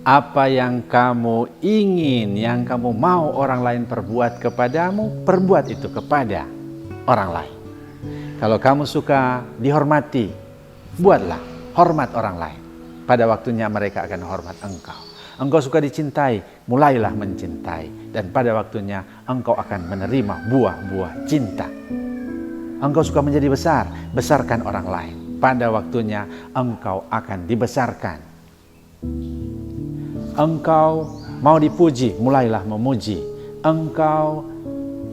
Apa yang kamu ingin, yang kamu mau orang lain perbuat kepadamu, perbuat itu kepada orang lain. Kalau kamu suka dihormati, buatlah hormat orang lain. Pada waktunya mereka akan hormat engkau. Engkau suka dicintai, mulailah mencintai. Dan pada waktunya engkau akan menerima buah-buah cinta. Engkau suka menjadi besar, besarkan orang lain. Pada waktunya engkau akan dibesarkan. Engkau mau dipuji, mulailah memuji. Engkau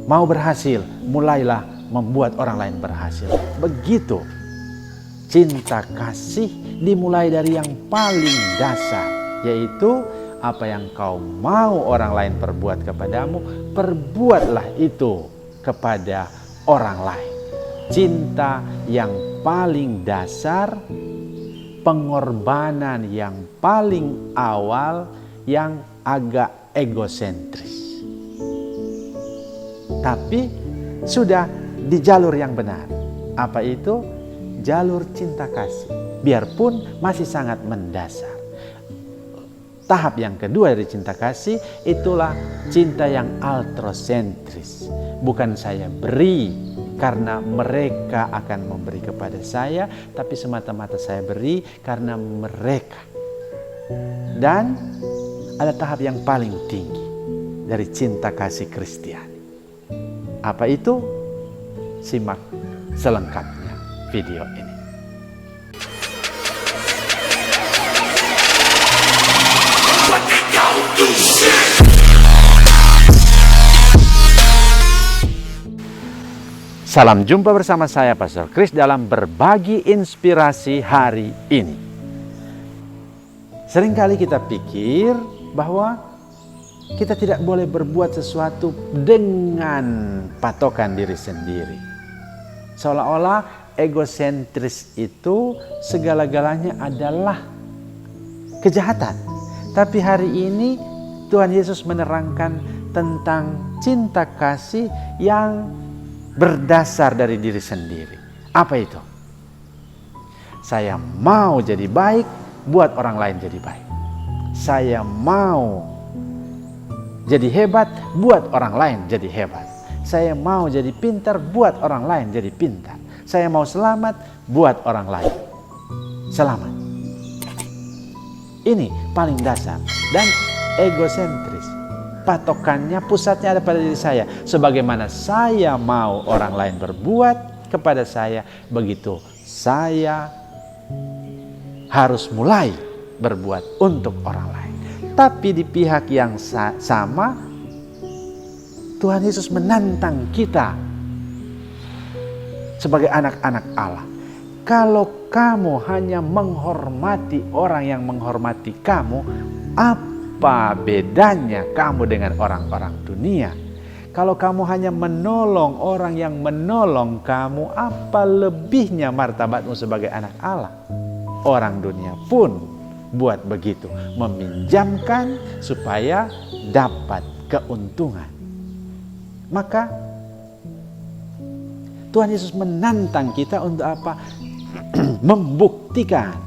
mau berhasil, mulailah membuat orang lain berhasil. Begitu. Cinta kasih dimulai dari yang paling dasar, yaitu apa yang kau mau orang lain perbuat kepadamu, perbuatlah itu kepada orang lain. Cinta yang paling dasar, pengorbanan yang paling awal, yang agak egosentris. Tapi sudah di jalur yang benar. Apa itu? Jalur cinta kasih. Biarpun masih sangat mendasar. Tahap yang kedua dari cinta kasih itulah cinta yang altrosentris. Bukan saya beri karena mereka akan memberi kepada saya, tapi semata-mata saya beri karena mereka. Dan ada tahap yang paling tinggi dari cinta kasih Kristiani. Apa itu? Simak selengkapnya video ini. Salam jumpa bersama saya Pastor Chris dalam berbagi inspirasi hari ini. Seringkali kita pikir bahwa kita tidak boleh berbuat sesuatu dengan patokan diri sendiri. Seolah-olah egosentris itu segala-galanya adalah kejahatan. Tapi hari ini Tuhan Yesus menerangkan tentang cinta kasih yang berdasar dari diri sendiri. Apa itu? Saya mau jadi baik, buat orang lain jadi baik. Saya mau jadi hebat, buat orang lain jadi hebat. Saya mau jadi pintar, buat orang lain jadi pintar. Saya mau selamat, buat orang lain selamat. Ini paling dasar dan egosentris. Patokannya, pusatnya ada pada diri saya. Sebagaimana saya mau orang lain berbuat kepada saya, begitu saya harus mulai berbuat untuk orang lain. Tapi di pihak yang sama, Tuhan Yesus menantang kita sebagai anak-anak Allah. Kalau kamu hanya menghormati orang yang menghormati kamu, apa bedanya kamu dengan orang-orang dunia? Kalau kamu hanya menolong orang yang menolong kamu, apa lebihnya martabatmu sebagai anak Allah? Orang dunia pun buat begitu, meminjamkan supaya dapat keuntungan. Maka Tuhan Yesus menantang kita untuk apa? Membuktikan,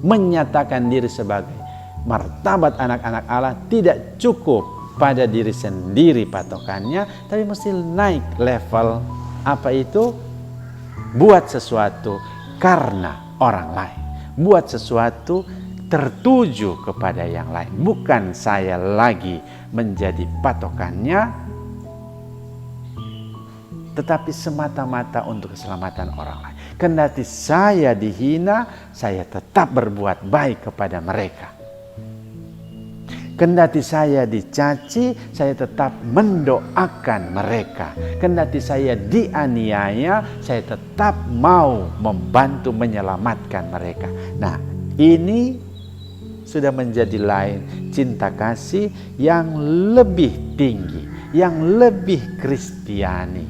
menyatakan diri sebagai martabat anak-anak Allah tidak cukup pada diri sendiri patokannya, tapi mesti naik level. Apa itu? Buat sesuatu karena orang lain. Buat sesuatu tertuju kepada yang lain. Bukan saya lagi menjadi patokannya, tetapi semata-mata untuk keselamatan orang lain. Kendati saya dihina, saya tetap berbuat baik kepada mereka. Kendati saya dicaci, saya tetap mendoakan mereka. Kendati saya dianiaya, saya tetap mau membantu menyelamatkan mereka. Nah, ini sudah menjadi lain cinta kasih yang lebih tinggi, yang lebih Kristiani.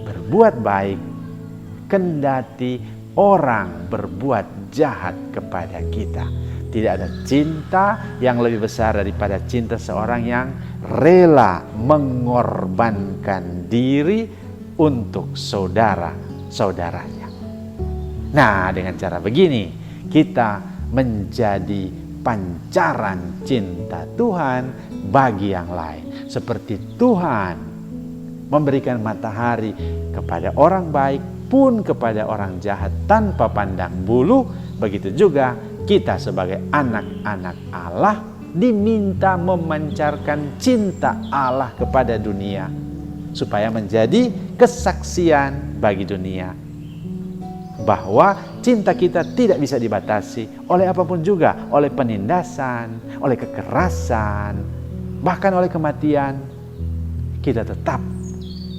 Berbuat baik, kendati orang berbuat jahat kepada kita. Tidak ada cinta yang lebih besar daripada cinta seorang yang rela mengorbankan diri untuk saudara-saudaranya. Nah, dengan cara begini kita menjadi pancaran cinta Tuhan bagi yang lain. Seperti Tuhan memberikan matahari kepada orang baik pun kepada orang jahat tanpa pandang bulu, begitu juga kita sebagai anak-anak Allah diminta memancarkan cinta Allah kepada dunia supaya menjadi kesaksian bagi dunia bahwa cinta kita tidak bisa dibatasi oleh apapun juga, oleh penindasan, oleh kekerasan, bahkan oleh kematian. Kita tetap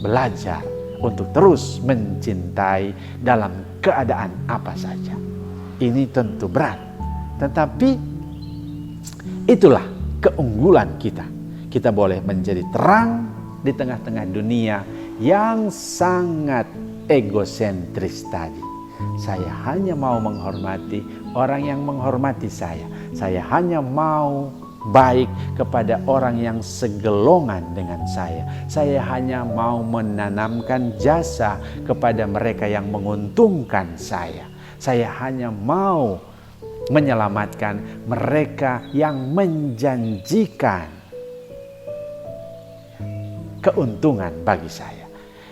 belajar untuk terus mencintai dalam keadaan apa saja. Ini tentu berat, tetapi itulah keunggulan kita. Kita boleh menjadi terang di tengah-tengah dunia yang sangat egosentris tadi. Saya hanya mau menghormati orang yang menghormati saya. Saya hanya mau baik kepada orang yang segelongan dengan saya. Saya hanya mau menanamkan jasa kepada mereka yang menguntungkan saya. Saya hanya mau menyelamatkan mereka yang menjanjikan keuntungan bagi saya.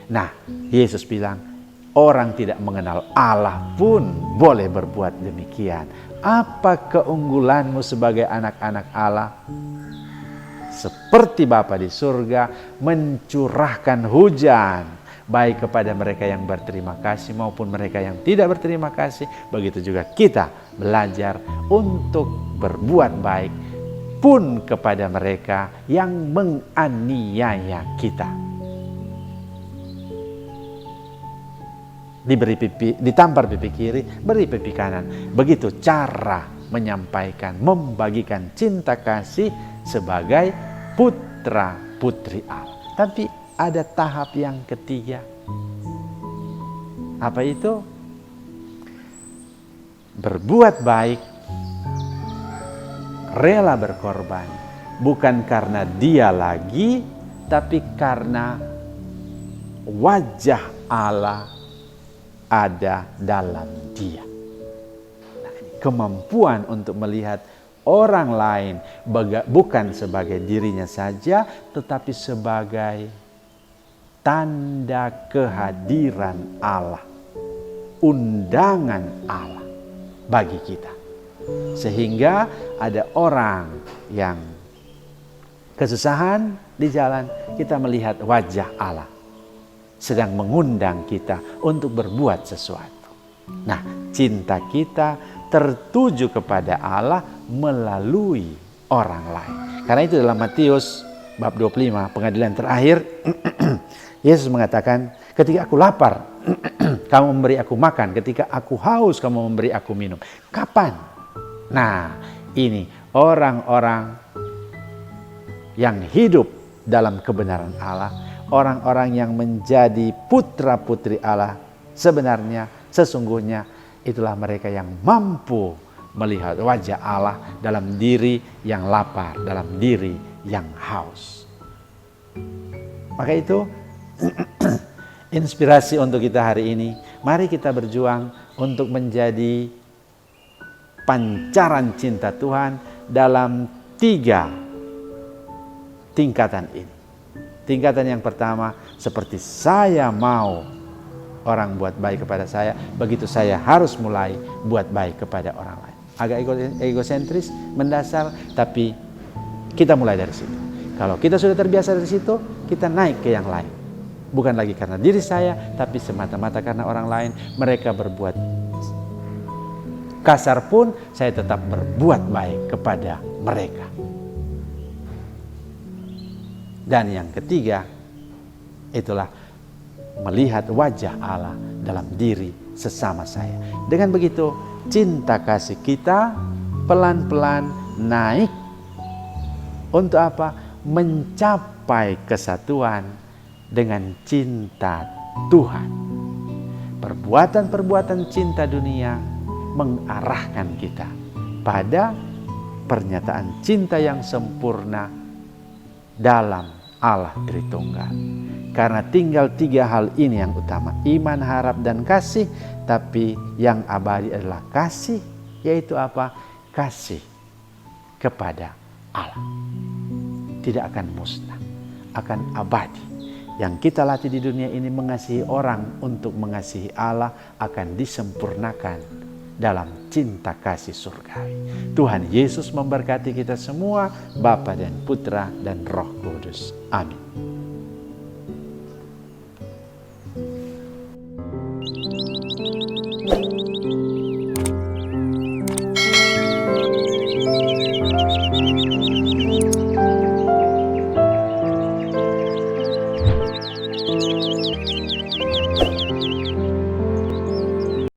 Nah, Yesus bilang, orang tidak mengenal Allah pun boleh berbuat demikian. Apa keunggulanmu sebagai anak-anak Allah? Seperti Bapa di surga mencurahkan hujan, baik kepada mereka yang berterima kasih maupun mereka yang tidak berterima kasih. Begitu juga kita belajar untuk berbuat baik pun kepada mereka yang menganiaya kita. Diberi pipi, ditampar pipi kiri, beri pipi kanan. Begitu cara menyampaikan, membagikan cinta kasih sebagai putra putri Allah. Tapi ada tahap yang ketiga. Apa itu? Berbuat baik, rela berkorban, bukan karena dia lagi, tapi karena wajah Allah ada dalam dia. Nah, kemampuan untuk melihat orang lain bukan sebagai dirinya saja, tetapi sebagai tanda kehadiran Allah, undangan Allah bagi kita. Sehingga ada orang yang kesusahan di jalan, kita melihat wajah Allah sedang mengundang kita untuk berbuat sesuatu. Nah, cinta kita tertuju kepada Allah melalui orang lain. Karena itu dalam Matius bab 25, pengadilan terakhir, Yesus mengatakan, ketika aku lapar, kamu memberi aku makan. Ketika aku haus, kamu memberi aku minum. Kapan? Nah, ini orang-orang yang hidup dalam kebenaran Allah, orang-orang yang menjadi putra-putri Allah, sebenarnya, sesungguhnya, itulah mereka yang mampu melihat wajah Allah dalam diri yang lapar, dalam diri yang haus. Maka itu inspirasi untuk kita hari ini. Mari kita berjuang untuk menjadi pancaran cinta Tuhan dalam 3 tingkatan ini. Tingkatan yang pertama, seperti saya mau orang buat baik kepada saya, begitu saya harus mulai buat baik kepada orang lain. Agak egosentris, mendasar, tapi kita mulai dari situ. Kalau kita sudah terbiasa dari situ, kita naik ke yang lain. Bukan lagi karena diri saya, tapi semata-mata karena orang lain. Mereka berbuat kasar pun, saya tetap berbuat baik kepada mereka. Dan yang ketiga, itulah melihat wajah Allah dalam diri sesama saya. Dengan begitu, cinta kasih kita pelan-pelan naik. Untuk apa? Mencapai kesatuan dengan cinta Tuhan. Perbuatan-perbuatan cinta dunia mengarahkan kita pada pernyataan cinta yang sempurna dalam Allah Tritunggal. Karena tinggal 3 hal ini yang utama, iman, harap, dan kasih. Tapi yang abadi adalah kasih, yaitu apa? kasih kepada Allah. Tidak akan musnah, akan abadi. Yang kita latih di dunia ini mengasihi orang untuk mengasihi Allah akan disempurnakan dalam cinta kasih surgawi. Tuhan Yesus memberkati kita semua, Bapa dan Putra dan Roh Kudus. Amin.